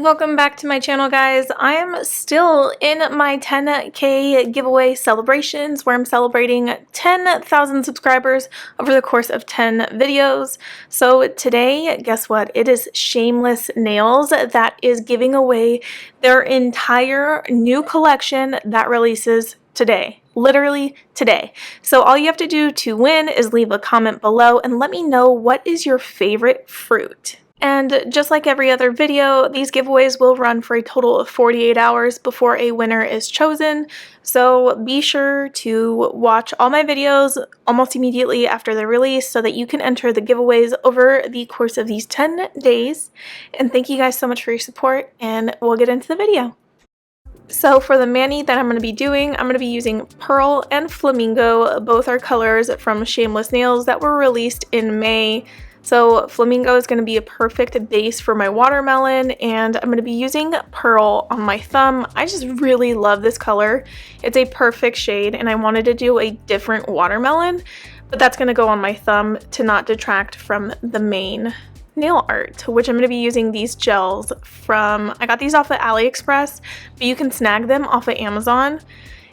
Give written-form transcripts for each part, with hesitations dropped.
Welcome back to my channel, guys. I am still in my 10K giveaway celebrations where I'm celebrating 10,000 subscribers over the course of 10 videos. So today, guess what? It is Shameless Nails that is giving away their entire new collection that releases today. Literally today. So all you have to do to win is leave a comment below and let me know what is your favorite fruit. And just like every other video, these giveaways will run for a total of 48 hours before a winner is chosen. So be sure to watch all my videos almost immediately after they're released so that you can enter the giveaways over the course of these 10 days. And thank you guys so much for your support, and we'll get into the video. So for the mani that I'm going to be doing, I'm going to be using Pearl and Flamingo. Both are colors from Shameless Nails that were released in May. So Flamingo is going to be a perfect base for my watermelon, and I'm going to be using Pearl on my thumb. I just really love this color. It's a perfect shade, and I wanted to do a different watermelon, but that's going to go on my thumb to not detract from the main nail art, which I'm going to be using these gels from, I got these off of AliExpress, but you can snag them off of Amazon.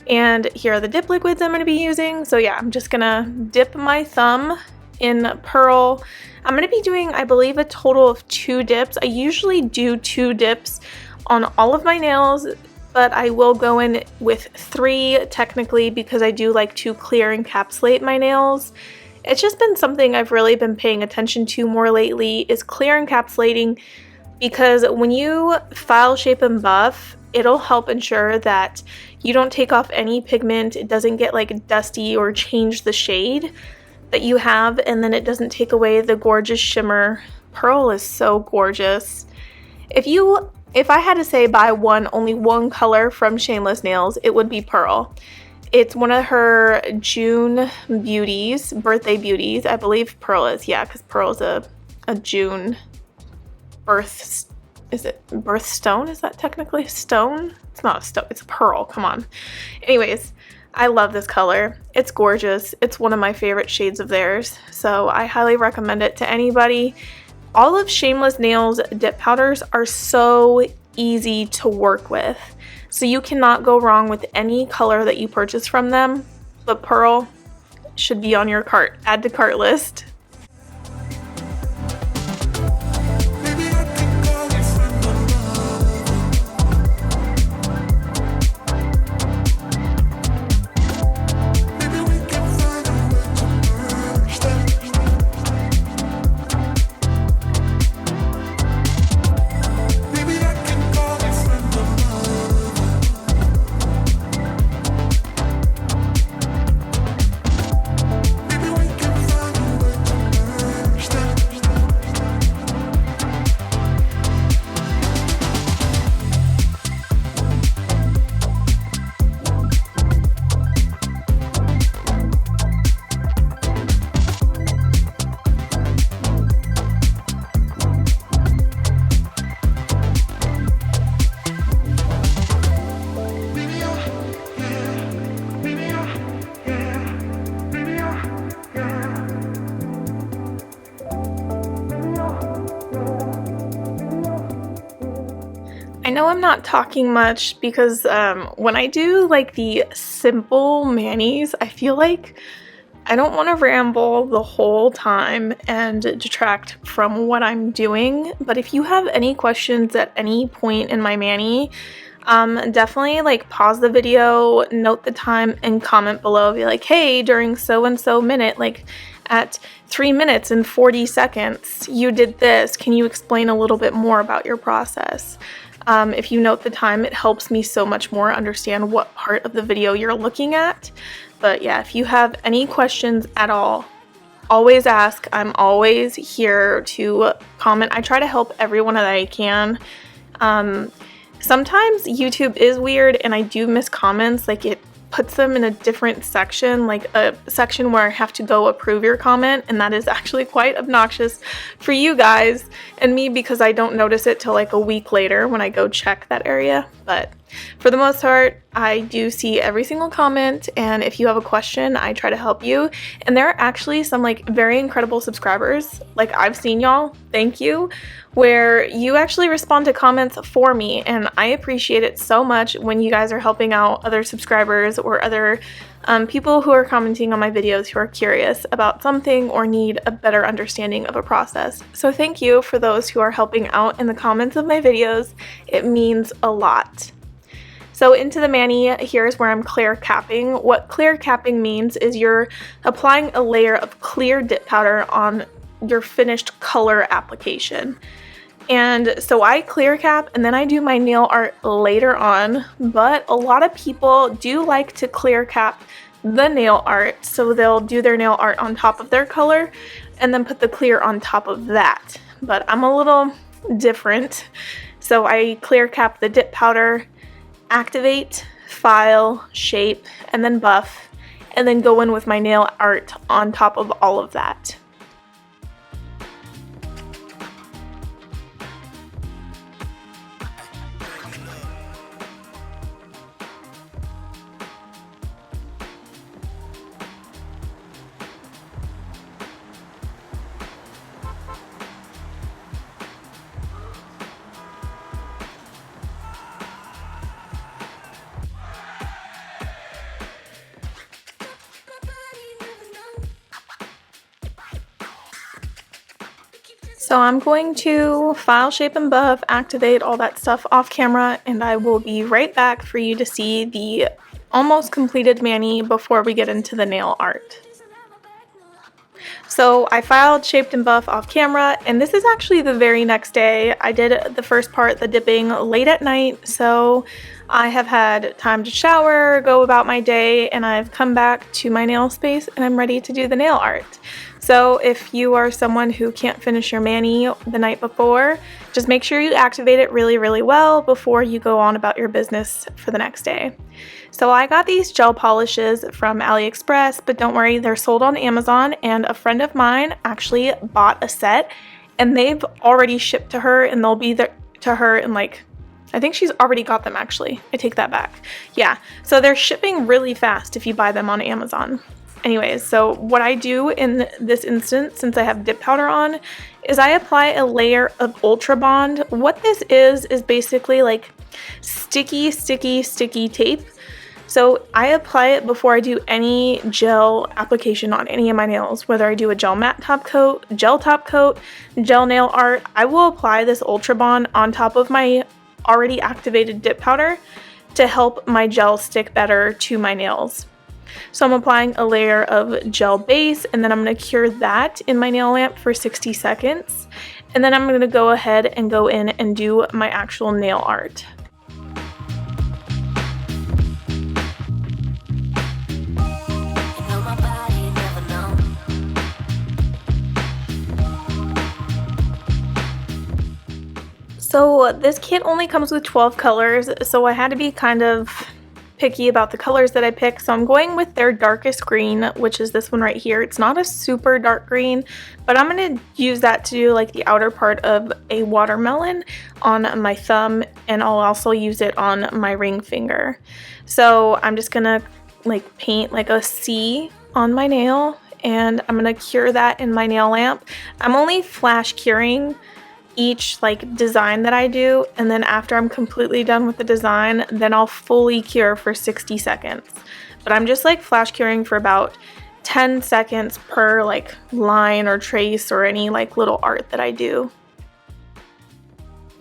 And here are the dip liquids I'm going to be using. So yeah, I'm just going to dip my thumb in Pearl. I'm going to be doing, I believe, a total of 2 dips. I usually do 2 dips on all of my nails, but I will go in with 3 technically because I do like to clear encapsulate my nails. It's just been something I've really been paying attention to more lately, is clear encapsulating, because when you file, shape, and buff, it'll help ensure that you don't take off any pigment, it doesn't get like dusty or change the shade that you have, and then it doesn't take away the gorgeous shimmer. Pearl is so gorgeous. If I had to say buy only one color from Shameless Nails, it would be Pearl. It's one of her June beauties, birthday beauties. I believe Pearl is, yeah, because Pearl's a June birth, is it birthstone? Is that technically a stone? It's not a stone, it's a pearl, come on. Anyways, I love this color. It's gorgeous. It's one of my favorite shades of theirs, so I highly recommend it to anybody. All of Shameless Nails dip powders are so easy to work with, so you cannot go wrong with any color that you purchase from them, but Pearl should be on your cart. Add to cart list. I know I'm not talking much because when I do like the simple manis, I feel like I don't want to ramble the whole time and detract from what I'm doing. But if you have any questions at any point in my mani, definitely like pause the video, note the time, and comment below. Be like, hey, during so and so minute, like at 3 minutes and 40 seconds, you did this. Can you explain a little bit more about your process? If you note the time, it helps me so much more understand what part of the video you're looking at. But yeah, if you have any questions at all, always ask. I'm always here to comment. I try to help everyone that I can. Sometimes YouTube is weird and I do miss comments, like it puts them in a different section, like a section where I have to go approve your comment, and that is actually quite obnoxious for you guys and me because I don't notice it till like a week later when I go check that area. But For the most part, I do see every single comment, and if you have a question, I try to help you. And there are actually some like very incredible subscribers, like I've seen y'all, thank you, where you actually respond to comments for me, and I appreciate it so much when you guys are helping out other subscribers or other people who are commenting on my videos who are curious about something or need a better understanding of a process. So thank you for those who are helping out in the comments of my videos. It means a lot. So into the mani, here's where I'm clear capping. What clear capping means is you're applying a layer of clear dip powder on your finished color application. And so I clear cap and then I do my nail art later on, but a lot of people do like to clear cap the nail art. So they'll do their nail art on top of their color and then put the clear on top of that. But I'm a little different. So I clear cap the dip powder, activate, file, shape, and then buff, and then go in with my nail art on top of all of that. So I'm going to file, shape, and buff, activate all that stuff off camera, and I will be right back for you to see the almost completed mani before we get into the nail art. So I filed, shaped, and buff off camera, and this is actually the very next day. I did the first part, the dipping, late at night, so I have had time to shower, go about my day, and I've come back to my nail space and I'm ready to do the nail art. So if you are someone who can't finish your mani the night before, just make sure you activate it really, really well before you go on about your business for the next day. So I got these gel polishes from AliExpress, but don't worry, they're sold on Amazon, and a friend of mine actually bought a set and they've already shipped to her, and they'll be there to her in like, I think she's already got them actually. I take that back. Yeah, so they're shipping really fast if you buy them on Amazon. Anyways, so what I do in this instance, since I have dip powder on, is I apply a layer of Ultra Bond. What this is basically like sticky tape. So I apply it before I do any gel application on any of my nails, whether I do a gel matte top coat, gel nail art. I will apply this Ultra Bond on top of my already activated dip powder to help my gel stick better to my nails. So I'm applying a layer of gel base, and then I'm going to cure that in my nail lamp for 60 seconds. And then I'm going to go ahead and go in and do my actual nail art. So this kit only comes with 12 colors, so I had to be kind of picky about the colors that I pick. So I'm going with their darkest green, which is this one right here. It's not a super dark green, but I'm going to use that to do like the outer part of a watermelon on my thumb, and I'll also use it on my ring finger. So I'm just going to like paint like a C on my nail, and I'm going to cure that in my nail lamp. I'm only flash curing each like design that I do, and then after I'm completely done with the design, then I'll fully cure for 60 seconds. But I'm just like flash curing for about 10 seconds per like line or trace or any like little art that I do.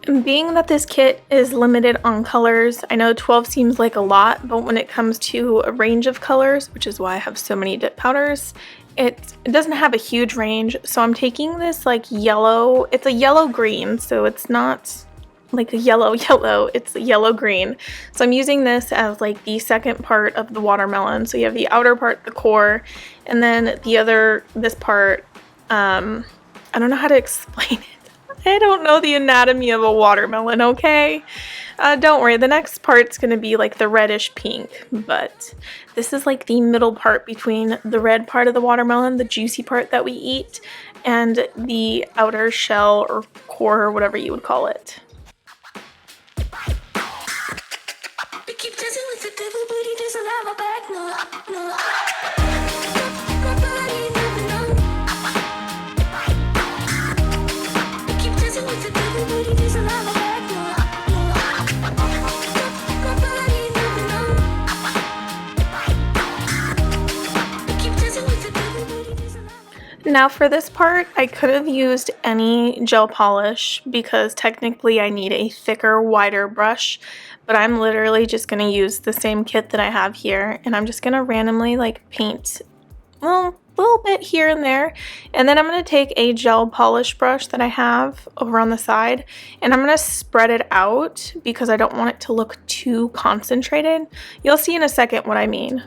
And being that this kit is limited on colors, I know 12 seems like a lot, but when it comes to a range of colors, which is why I have so many dip powders, it doesn't have a huge range. So I'm taking this like yellow, it's a yellow green, so it's not like a yellow, it's a yellow green. So I'm using this as like the second part of the watermelon. So you have the outer part, the core, and then this part, I don't know how to explain it. I don't know the anatomy of a watermelon, okay? Don't worry, the next part's gonna be like the reddish pink, but this is like the middle part between the red part of the watermelon, the juicy part that we eat, and the outer shell or core or whatever you would call it. Now for this part, I could have used any gel polish because technically I need a thicker, wider brush, but I'm literally just going to use the same kit that I have here, and I'm just going to randomly like paint a little bit here and there, and then I'm going to take a gel polish brush that I have over on the side, and I'm going to spread it out because I don't want it to look too concentrated. You'll see in a second what I mean.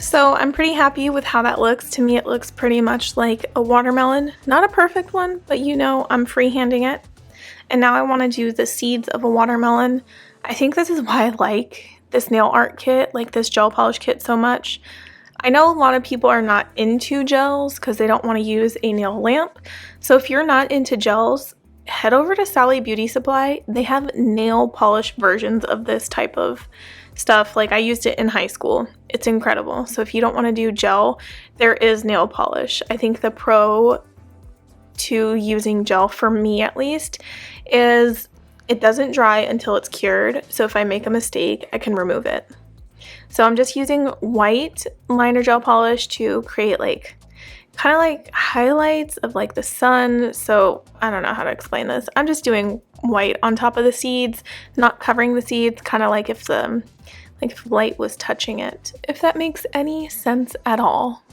So I'm pretty happy with how that looks. To me, it looks pretty much like a watermelon. Not a perfect one, but you know, I'm freehanding it. And now I want to do the seeds of a watermelon. I think this is why I like this nail art kit, like this gel polish kit so much. I know a lot of people are not into gels because they don't want to use a nail lamp. So if you're not into gels, head over to Sally Beauty Supply. They have nail polish versions of this type of stuff. Like I used it in high school. It's incredible. So if you don't want to do gel, there is nail polish. I think the pro to using gel, for me at least, is it doesn't dry until it's cured. So if I make a mistake, I can remove it. So I'm just using white liner gel polish to create like kind of like highlights of like the sun. So I don't know how to explain this. I'm just doing white on top of the seeds, not covering the seeds, kind of like if light was touching it, if that makes any sense at all.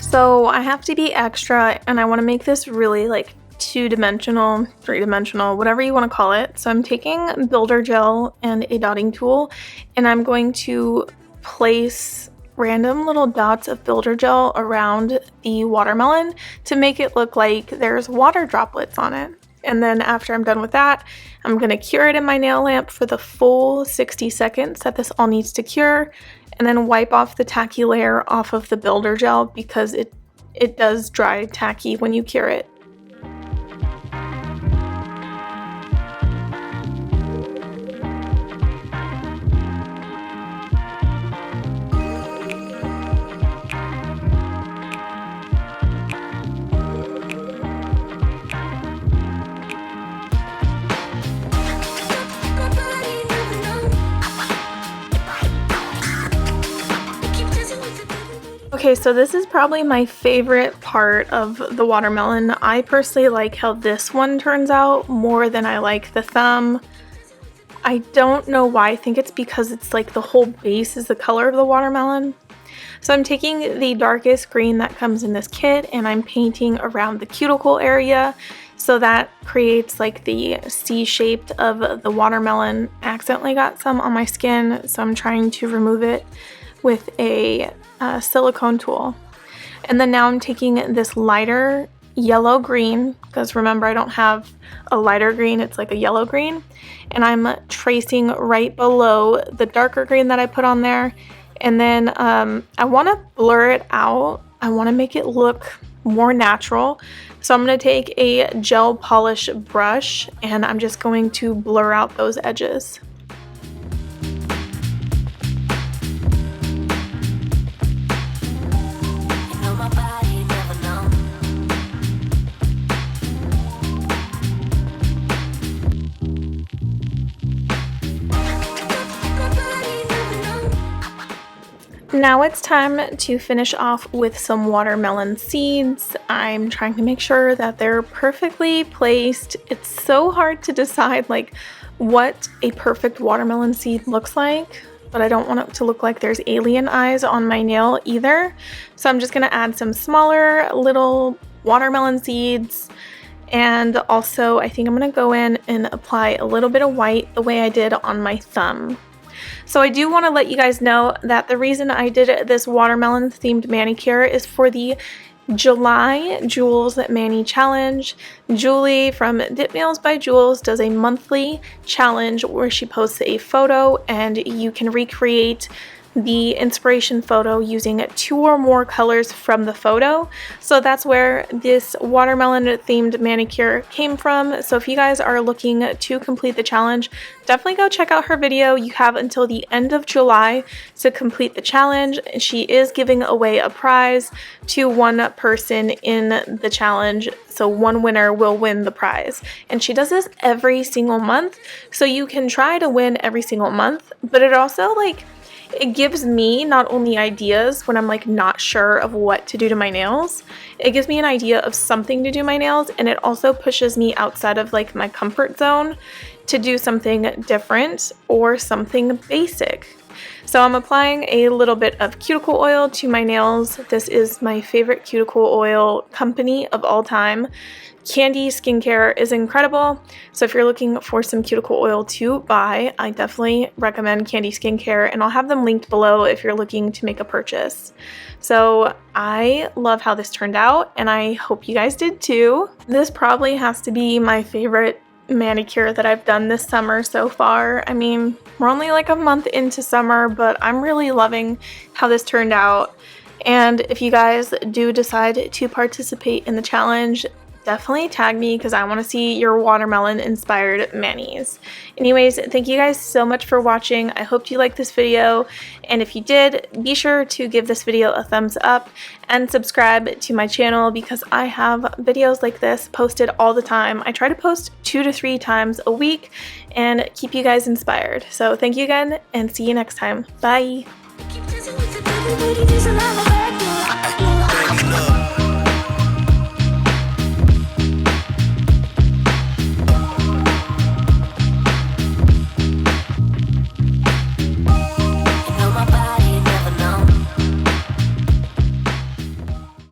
So I have to be extra, and I want to make this really like two-dimensional, three-dimensional, whatever you want to call it. So I'm taking builder gel and a dotting tool, and I'm going to place random little dots of builder gel around the watermelon to make it look like there's water droplets on it. And then after I'm done with that, I'm going to cure it in my nail lamp for the full 60 seconds that this all needs to cure, and then wipe off the tacky layer off of the builder gel because it does dry tacky when you cure it. Okay, so this is probably my favorite part of the watermelon. I personally like how this one turns out more than I like the thumb. I don't know why. I think it's because it's like the whole base is the color of the watermelon. So I'm taking the darkest green that comes in this kit and I'm painting around the cuticle area. So that creates like the C-shaped of the watermelon. I accidentally got some on my skin, so I'm trying to remove it with a silicone tool. And then now I'm taking this lighter yellow green, because remember I don't have a lighter green, it's like a yellow green, and I'm tracing right below the darker green that I put on there. And then I want to blur it out. I want to make it look more natural. So I'm going to take a gel polish brush and I'm just going to blur out those edges. Now it's time to finish off with some watermelon seeds. I'm trying to make sure that they're perfectly placed. It's so hard to decide like what a perfect watermelon seed looks like, but I don't want it to look like there's alien eyes on my nail either. So I'm just gonna add some smaller little watermelon seeds. And also I think I'm gonna go in and apply a little bit of white the way I did on my thumb. So I do want to let you guys know that the reason I did this watermelon themed manicure is for the July Jules Mani Challenge. Julie from Dip Nails by Jules does a monthly challenge where she posts a photo and you can recreate the inspiration photo using 2 or more colors from the photo. So that's where this watermelon themed manicure came from. So if you guys are looking to complete the challenge, definitely go check out her video. You have until the end of July to complete the challenge. She is giving away a prize to one person in the challenge. So one winner will win the prize. And she does this every single month. So you can try to win every single month, but it also it gives me not only ideas when I'm like not sure of what to do to my nails, it gives me an idea of something to do my nails, and it also pushes me outside of like my comfort zone to do something different or something basic. So I'm applying a little bit of cuticle oil to my nails. This is my favorite cuticle oil company of all time. Candi skincare is incredible. So if you're looking for some cuticle oil to buy, I definitely recommend Candi skincare, and I'll have them linked below if you're looking to make a purchase. So I love how this turned out, and I hope you guys did too. This probably has to be my favorite manicure that I've done this summer so far. I mean, we're only like a month into summer, but I'm really loving how this turned out. And if you guys do decide to participate in the challenge, definitely tag me because I want to see your watermelon inspired manis. Anyways, thank you guys so much for watching. I hope you liked this video, and if you did, be sure to give this video a thumbs up and subscribe to my channel because I have videos like this posted all the time. I try to post 2 to 3 times a week and keep you guys inspired. So thank you again, and see you next time. Bye.